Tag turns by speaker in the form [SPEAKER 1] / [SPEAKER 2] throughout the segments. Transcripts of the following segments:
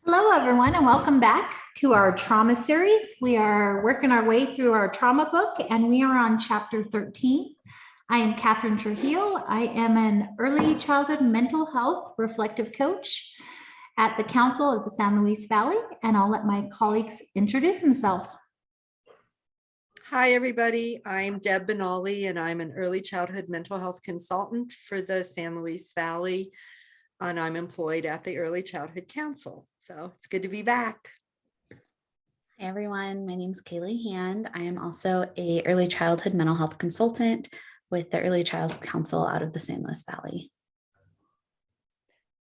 [SPEAKER 1] Hello, everyone, and welcome back to our trauma series. We are working our way through our trauma book, and we are on chapter 13. I am Catherine Trujillo. I am an early childhood mental health reflective coach at the Council of the San Luis Valley, and I'll let my colleagues introduce themselves.
[SPEAKER 2] Hi, everybody. I'm Deb Benally, and I'm an early childhood mental health consultant for the San Luis Valley, and I'm employed at the Early Childhood Council. So it's good to be back.
[SPEAKER 3] Hey everyone, my name is Kaylee Hand. I am also a early childhood mental health consultant with the Early Childhood Council out of the San Luis Valley.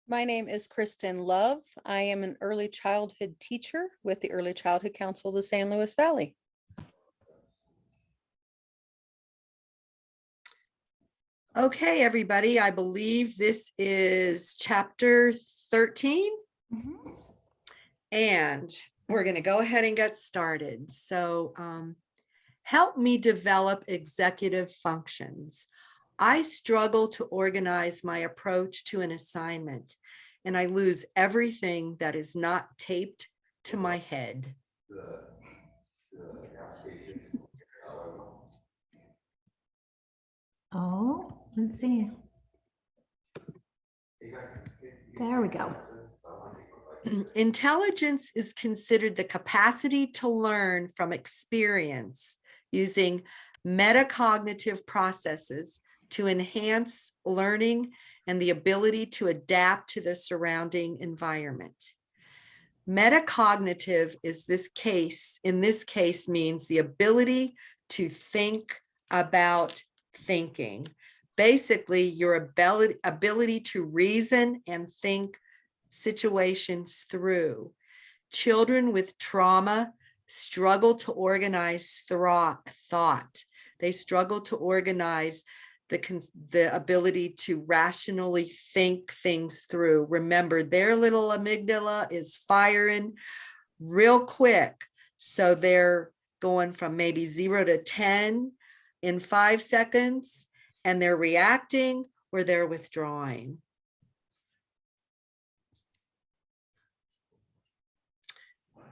[SPEAKER 4] My name is Kristen Love. I am an early childhood teacher with the Early Childhood Council of the San Luis Valley.
[SPEAKER 2] Okay, everybody, I believe this is chapter 13. And we're going to go ahead and get started. So help me develop executive functions. I struggle to organize my approach to an assignment, and I lose everything that is not taped to my head.
[SPEAKER 1] Oh, let's see. There we go.
[SPEAKER 2] Intelligence is considered the capacity to learn from experience using metacognitive processes to enhance learning and the ability to adapt to the surrounding environment. Metacognitive in this case means the ability to think about thinking. Basically, your ability to reason and think situations through. Children with trauma struggle to organize thought. They struggle to organize the ability to rationally think things through. Remember, their little amygdala is firing real quick. So they're going from maybe 0 to 10 in 5 seconds, and they're reacting or they're withdrawing.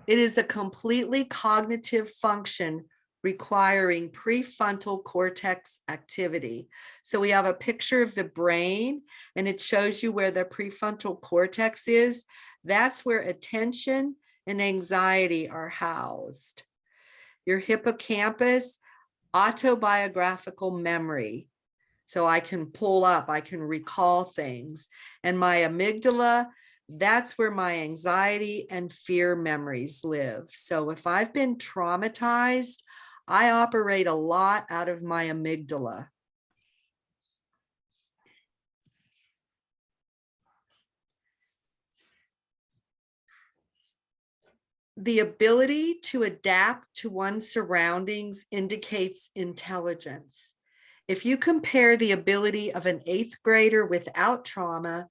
[SPEAKER 2] It is a completely cognitive function requiring prefrontal cortex activity. So we have a picture of the brain, and it shows you where the prefrontal cortex is. That's where attention and anxiety are housed. Your hippocampus, autobiographical memory. So I can pull up, I can recall things. And my amygdala, that's where my anxiety and fear memories live. So if I've been traumatized, I operate a lot out of my amygdala. The ability to adapt to one's surroundings indicates intelligence. If you compare the ability of an 8th grader without trauma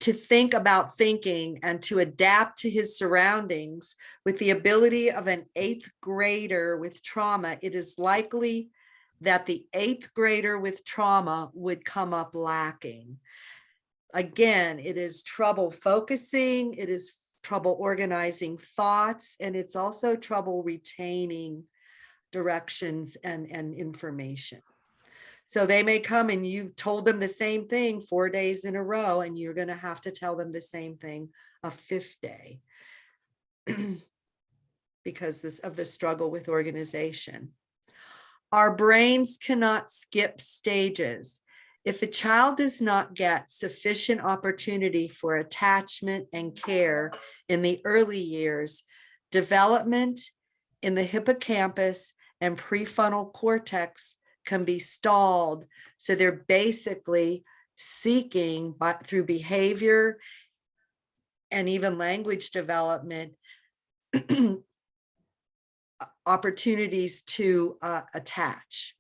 [SPEAKER 2] to think about thinking and to adapt to his surroundings with the ability of an 8th grader with trauma, it is likely that the 8th grader with trauma would come up lacking. Again, it is trouble focusing, it is trouble organizing thoughts, and it's also trouble retaining directions and information. So they may come and you told them the same thing 4 days in a row, and you're going to have to tell them the same thing a 5th day because of the struggle with organization. Our brains cannot skip stages. If a child does not get sufficient opportunity for attachment and care in the early years, development in the hippocampus and prefrontal cortex can be stalled. So they're basically seeking, but through behavior and even language development, opportunities to attach,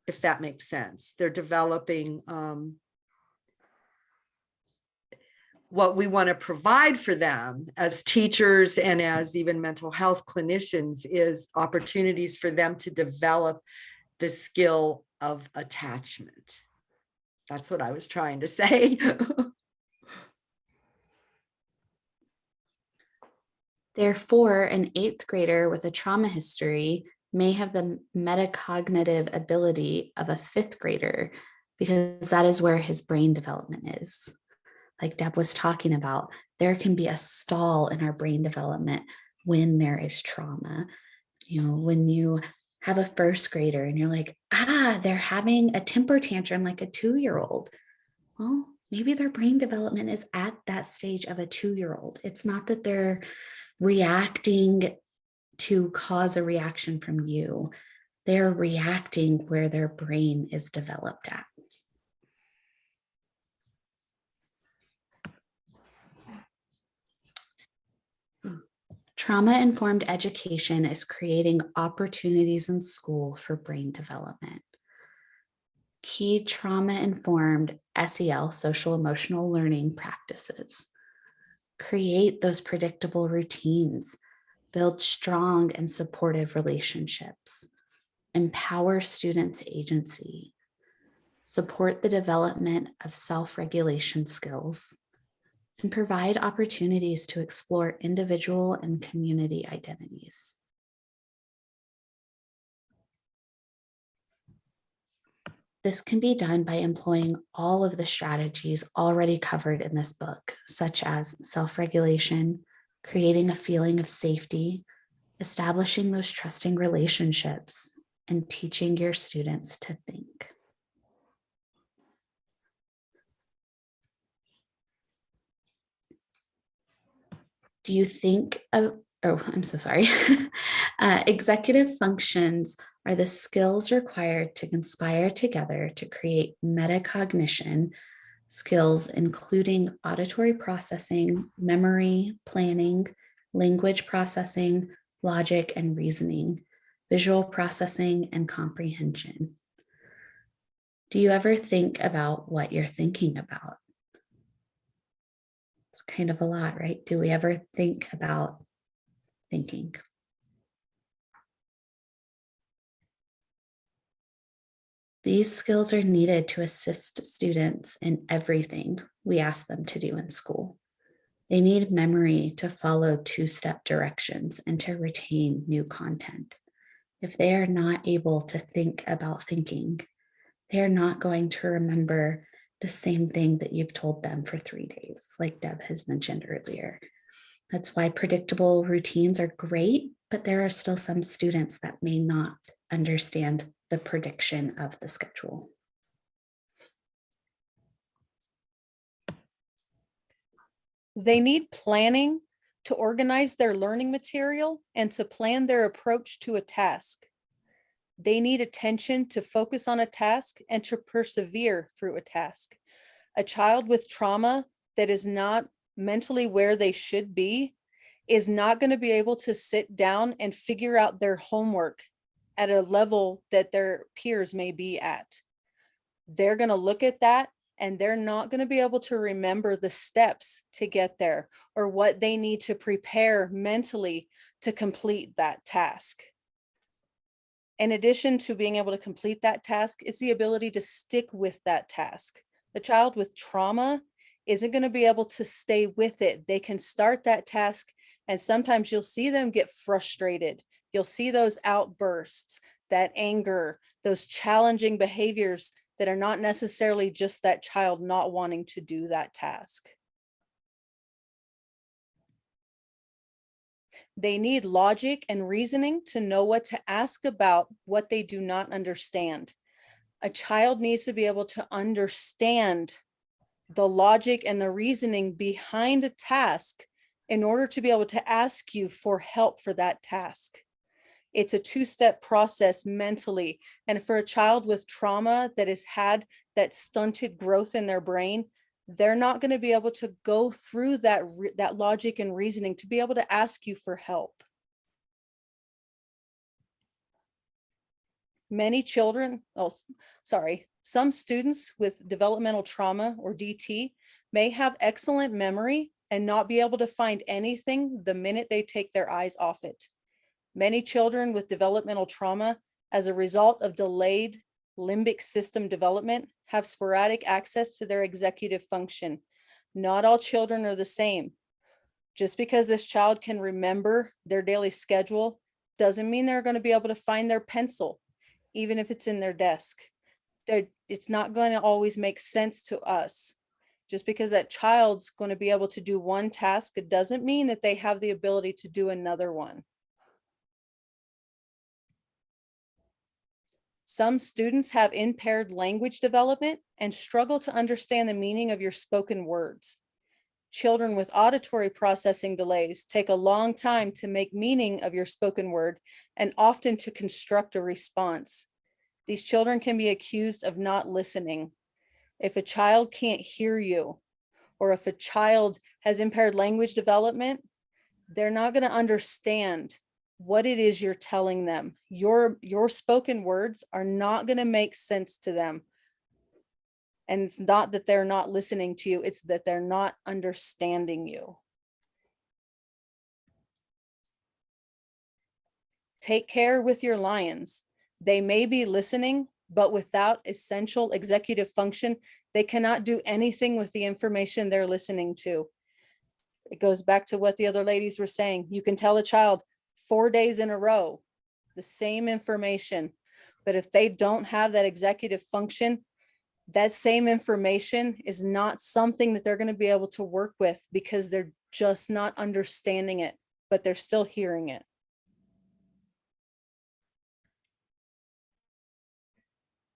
[SPEAKER 2] if that makes sense. They're developing what we want to provide for them as teachers and as even mental health clinicians is opportunities for them to develop the skill of attachment. That's what I was trying to say.
[SPEAKER 3] Therefore, an 8th grader with a trauma history may have the metacognitive ability of a 5th grader because that is where his brain development is. Like Deb was talking about, there can be a stall in our brain development when there is trauma. You know, when you have a 1st grader and you're like, they're having a temper tantrum like a 2-year-old. Well, maybe their brain development is at that stage of a 2-year-old. It's not that they're reacting to cause a reaction from you. They're reacting where their brain is developed at. Trauma-informed education is creating opportunities in school for brain development. Key trauma-informed SEL, social emotional learning practices. Create those predictable routines, build strong and supportive relationships, empower students' agency, support the development of self-regulation skills, and provide opportunities to explore individual and community identities. This can be done by employing all of the strategies already covered in this book, such as self-regulation, creating a feeling of safety, establishing those trusting relationships, and teaching your students to think. Do you think of, I'm so sorry. Executive functions are the skills required to conspire together to create metacognition skills, including auditory processing, memory, planning, language processing, logic and reasoning, visual processing, and comprehension. Do you ever think about what you're thinking about? It's kind of a lot, right? Do we ever think about thinking? These skills are needed to assist students in everything we ask them to do in school. They need memory to follow 2-step directions and to retain new content. If they are not able to think about thinking, they are not going to remember the same thing that you've told them for 3 days, like Deb has mentioned earlier. That's why predictable routines are great, but there are still some students that may not understand the prediction of the schedule.
[SPEAKER 4] They need planning to organize their learning material and to plan their approach to a task. They need attention to focus on a task and to persevere through a task. A child with trauma that is not mentally where they should be is not going to be able to sit down and figure out their homework at a level that their peers may be at. They're going to look at that and they're not going to be able to remember the steps to get there or what they need to prepare mentally to complete that task. In addition to being able to complete that task, it's the ability to stick with that task. The child with trauma isn't going to be able to stay with it. They can start that task and sometimes you'll see them get frustrated. You'll see those outbursts, that anger, those challenging behaviors that are not necessarily just that child not wanting to do that task. They need logic and reasoning to know what to ask about what they do not understand. A child needs to be able to understand the logic and the reasoning behind a task in order to be able to ask you for help for that task. It's a 2-step process mentally. And for a child with trauma that has had that stunted growth in their brain, they're not going to be able to go through that logic and reasoning to be able to ask you for help. Some students with developmental trauma or DT may have excellent memory and not be able to find anything the minute they take their eyes off it. Many children with developmental trauma, as a result of delayed limbic system development, have sporadic access to their executive function. Not all children are the same. Just because this child can remember their daily schedule doesn't mean they're going to be able to find their pencil, even if it's in their desk. It's not going to always make sense to us. Just because that child's going to be able to do one task, it doesn't mean that they have the ability to do another one. Some students have impaired language development and struggle to understand the meaning of your spoken words. Children with auditory processing delays take a long time to make meaning of your spoken word and often to construct a response. These children can be accused of not listening. If a child can't hear you, or if a child has impaired language development, they're not going to understand what it is you're telling them. Your spoken words are not going to make sense to them. And it's not that they're not listening to you, it's that they're not understanding you. Take care with your lions. They may be listening, but without essential executive function, they cannot do anything with the information they're listening to. It goes back to what the other ladies were saying. You can tell a child 4 days in a row the same information, but if they don't have that executive function, that same information is not something that they're going to be able to work with because they're just not understanding it, but they're still hearing it.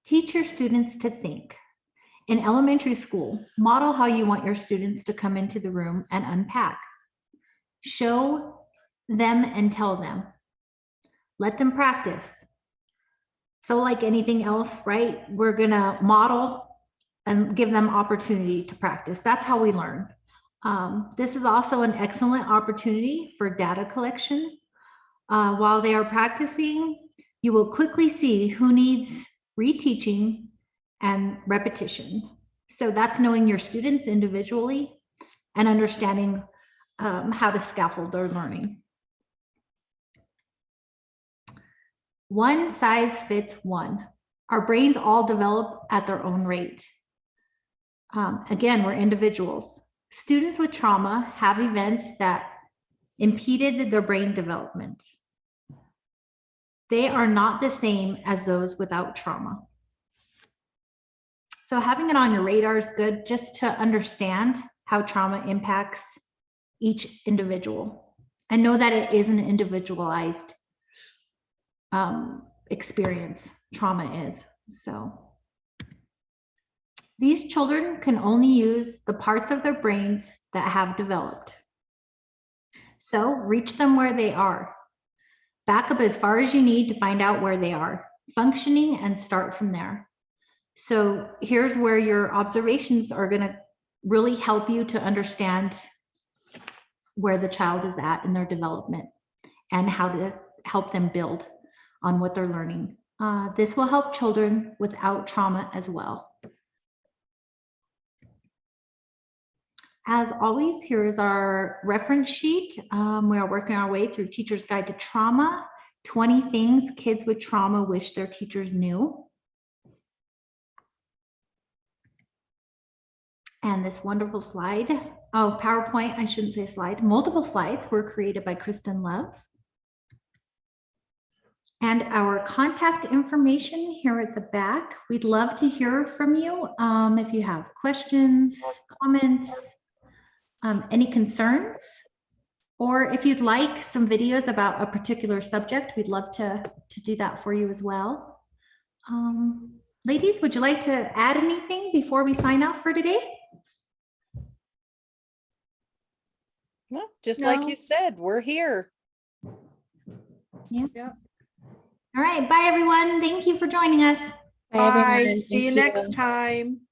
[SPEAKER 1] Teach your students to think. In elementary school, model how you want your students to come into the room and unpack. Show them and tell them. Let them practice. So like anything else, right? We're gonna model and give them opportunity to practice. That's how we learn. This is also an excellent opportunity for data collection. While they are practicing, you will quickly see who needs reteaching and repetition. So that's knowing your students individually and understanding how to scaffold their learning. One size fits one. Our brains all develop at their own rate. Again, we're individuals. Students with trauma have events that impeded their brain development. They are not the same as those without trauma. So having it on your radar is good just to understand how trauma impacts each individual and know that it is an individualized experience. Trauma is. So these children can only use the parts of their brains that have developed. So reach them where they are. Back up as far as you need to find out where they are functioning and start from there. So here's where your observations are going to really help you to understand where the child is at in their development and how to help them build on what they're learning. This will help children without trauma as well. As always, here is our reference sheet. We are working our way through Teacher's Guide to Trauma, 20 things kids with trauma wish their teachers knew. And this wonderful slide, PowerPoint, I shouldn't say slide, multiple slides were created by Kristen Love. And our contact information here at the back. We'd love to hear from you if you have questions, comments, any concerns, or if you'd like some videos about a particular subject, we'd love to do that for you as well. Ladies, would you like to add anything before we sign off for today?
[SPEAKER 4] No, just like you said, we're here.
[SPEAKER 1] Yeah.
[SPEAKER 2] Yeah.
[SPEAKER 1] All right. Bye, everyone. Thank you for joining us.
[SPEAKER 3] Bye, everyone.
[SPEAKER 2] Bye. See you
[SPEAKER 3] Thank
[SPEAKER 2] next time.